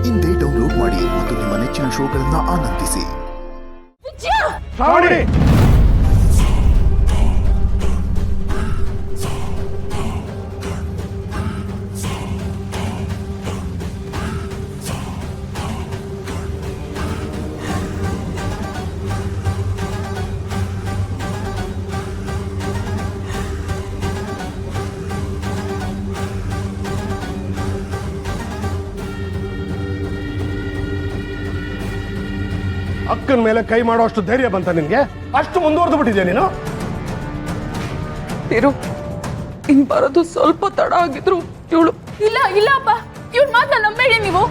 ಇಂದೇ ಡೌನ್ಲೋಡ್ ಮಾಡಿ ಮತ್ತು ನಿಮ್ಮ ನೆಚ್ಚಿನ ಶೋಗಳನ್ನ ಆನಂದಿಸಿ. ಅಕ್ಕನ ಮೇಲೆ ಕೈ ಮಾಡೋ ಅಷ್ಟು ಧೈರ್ಯ ಬಂತ ನಿನ್ಗೆ? ಅಷ್ಟು ಮುಂದುವರೆದು ಬಿಟ್ಟಿದ್ಯಾ ನೀನು? ಇನ್ ಬರೋದು ಸ್ವಲ್ಪ ತಡ ಆಗಿದ್ರು ಇವಳು ಇಲ್ಲ ಅಪ್ಪ, ಇವ್ರ ಮಾತನ್ನ ನಂಬೇಡಿ ನೀವು.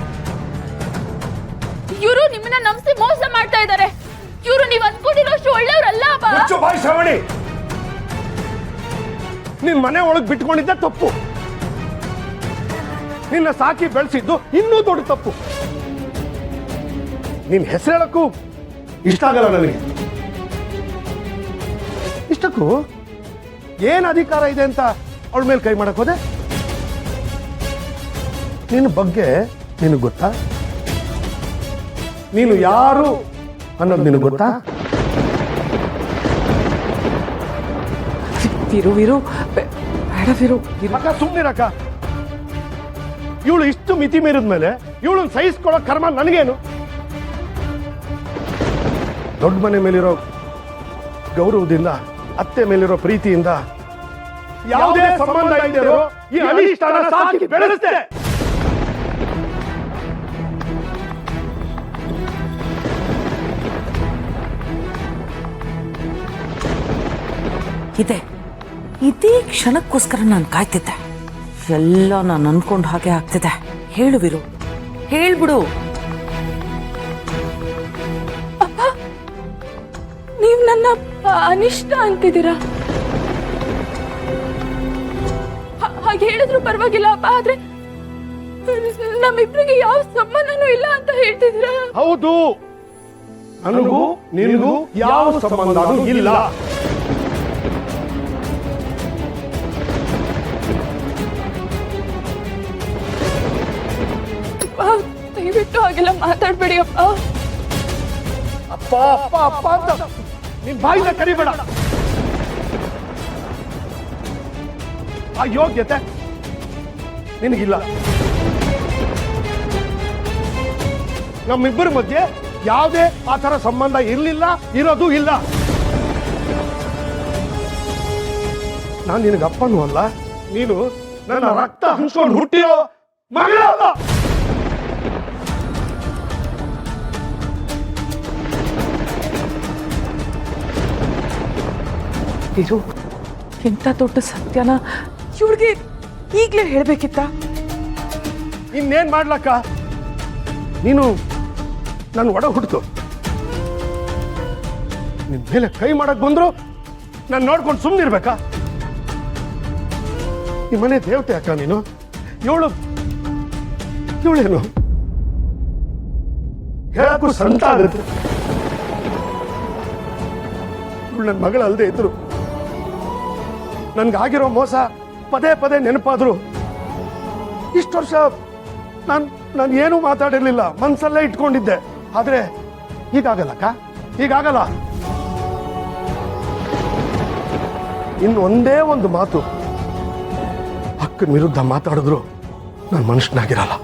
ಇವರು ನಿಮ್ಮನ್ನ ನಂಬಿಸಿ ಮೋಸ ಮಾಡ್ತಾ ಇದ್ದಾರೆ. ಇವರು ನೀವು ಅನ್ಕೊಂಡಿರೋಷ್ಟು ಒಳ್ಳೆಯವರಲ್ಲ ಅಪ್ಪ. ಮುಚ್ಚು ಬಾಯಿ ಶ್ರಾವಣಿ. ನಿನ್ ಮನೆ ಒಳಗ್ ಬಿಟ್ಕೊಂಡಿದ್ದೆ ತಪ್ಪು. ನಿನ್ನ ಸಾಕಿ ಬೆಳೆಸಿದ್ದು ಇನ್ನೂ ದೊಡ್ಡ ತಪ್ಪು. ನಿನ್ ಹೆಸರು ಹೇಳಕ್ಕೂ ಇಷ್ಟ ಆಗಲ್ಲ ನನಗೆ. ಇಷ್ಟಕ್ಕೂ ಏನ್ ಅಧಿಕಾರ ಇದೆ ಅಂತ ಅವಳ ಮೇಲೆ ಕೈ ಮಾಡಕ್ ಹೋದೆ? ನಿನ್ನ ಬಗ್ಗೆ ನಿನಗೆ ಗೊತ್ತಾ? ನೀನು ಯಾರು ಅನ್ನೋದು ನಿನಗೆ ಗೊತ್ತಾ? ಅಕ್ಕ ಸುಮ್ಮನಿರಕ್ಕ. ಇವಳು ಇಷ್ಟು ಮಿತಿ ಮೀರಿದ ಮೇಲೆ ಇವಳನ್ನ ಸಹಿಸ್ಕೊಳ್ಳೋ ಕರ್ಮ ನನಗೇನು? ದೊಡ್ಡ ಮನೆ ಮೇಲಿರೋ ಗೌರವದಿಂದ, ಅತ್ತೆ ಮೇಲಿರೋ ಪ್ರೀತಿಯಿಂದ ಯಾವುದೇ ಸಂಬಂಧ ಇದ್ದರೂ ಈ ಅನಿಷ್ಟನ ಸಾಕಿ ಬೆಳೆಸುತ್ತೆ. ಇದೇ ಕ್ಷಣಕ್ಕೋಸ್ಕರ ನಾನು ಕಾಯ್ತಿದ್ದೆ. ಎಲ್ಲ ನಾನು ಅನ್ಕೊಂಡ್ ಹಾಗೆ ಆಗ್ತಿದೆ. ಹೇಳು ವೀರು, ಹೇಳ್ಬಿಡು. ನೀವು ನನ್ನ ಅನಿಷ್ಟ ಅಂತಿದ್ದೀರಾ? ಹಾಗೆ ಹೇಳಿದ್ರು ಪರವಾಗಿಲ್ಲ ಅಪ್ಪ, ಆದ್ರೆ ನಮ್ಮಿಬ್ರಿಗೆ ಯಾವ ಸಂಬಂಧನೂ ಇಲ್ಲ ಅಂತ ಹೇಳ್ತಿದ್ದೀರಾ? ಹೌದು, ನನಗೂ ನಿನಗೂ ಯಾವ ಸಂಬಂಧನೂ ಇಲ್ಲ. ದಯವಿಟ್ಟು ಹಾಗೆಲ್ಲ ಮಾತಾಡ್ಬೇಡಿ ಅಪ್ಪ. ಅಪ್ಪ ಅಪ್ಪ ಅಪ್ಪ ಅಂತ ನಿನ್ ಬಾಯಿನ ಕರಿಬೇಡ. ಆ ಯೋಗ್ಯತೆ ನಿನಗಿಲ್ಲ. ನಮ್ಮಿಬ್ಬರ ಮಧ್ಯೆ ಯಾವುದೇ ಆ ಥರ ಸಂಬಂಧ ಇರಲಿಲ್ಲ, ಇರೋದು ಇಲ್ಲ. ನಾನು ನಿನಗಪ್ಪನೂ ಅಲ್ಲ, ನೀನು ನನ್ನ ರಕ್ತ ಹಂಚ್ಕೊಂಡು ಹುಟ್ಟಿರೋ ಮಗಳಲ್ಲ. ಇದು ಎಂತ ದೊಡ್ಡ ಸತ್ಯನ ಇವಳಿಗೆ ಈಗಲೇ ಹೇಳ್ಬೇಕಿತ್ತ? ಇನ್ನೇನ್ ಮಾಡ್ಲಕ್ಕ? ನೀನು ನನ್ನ ಒಡ ಹುಡ್ತು. ನಿನ್ ಮೇಲೆ ಕೈ ಮಾಡಕ್ ಬಂದ್ರು ನಾನು ನೋಡ್ಕೊಂಡು ಸುಮ್ಮನಿರ್ಬೇಕಾ? ಈ ಮನೆ ದೇವತೆ ಅಕ್ಕ ನೀನು. ಇವಳೇನು ಹೇಳಕ್ಕೂ ಸಂತ ಆಗುತ್ತೆ. ಇವಳು ನನ್ನ ಮಗಳಲ್ಲದೆ ಇದ್ರು, ನನ್ಗಾಗಿರೋ ಮೋಸ ಪದೇ ಪದೇ ನೆನಪಾದ್ರು. ಇಷ್ಟು ವರ್ಷ ನಾನು ಏನೂ ಮಾತಾಡಿರ್ಲಿಲ್ಲ, ಮನ್ಸಲ್ಲೇ ಇಟ್ಕೊಂಡಿದ್ದೆ. ಆದ್ರೆ ಹೀಗಾಗಲ್ಲಕ್ಕ, ಹೀಗಾಗಲ್ಲ. ಇನ್ನು ಒಂದೇ ಒಂದು ಮಾತು ಅಕ್ಕನ ವಿರುದ್ಧ ಮಾತಾಡಿದ್ರು ನಾನು ಮನುಷ್ಯನಾಗಿರಲ್ಲ.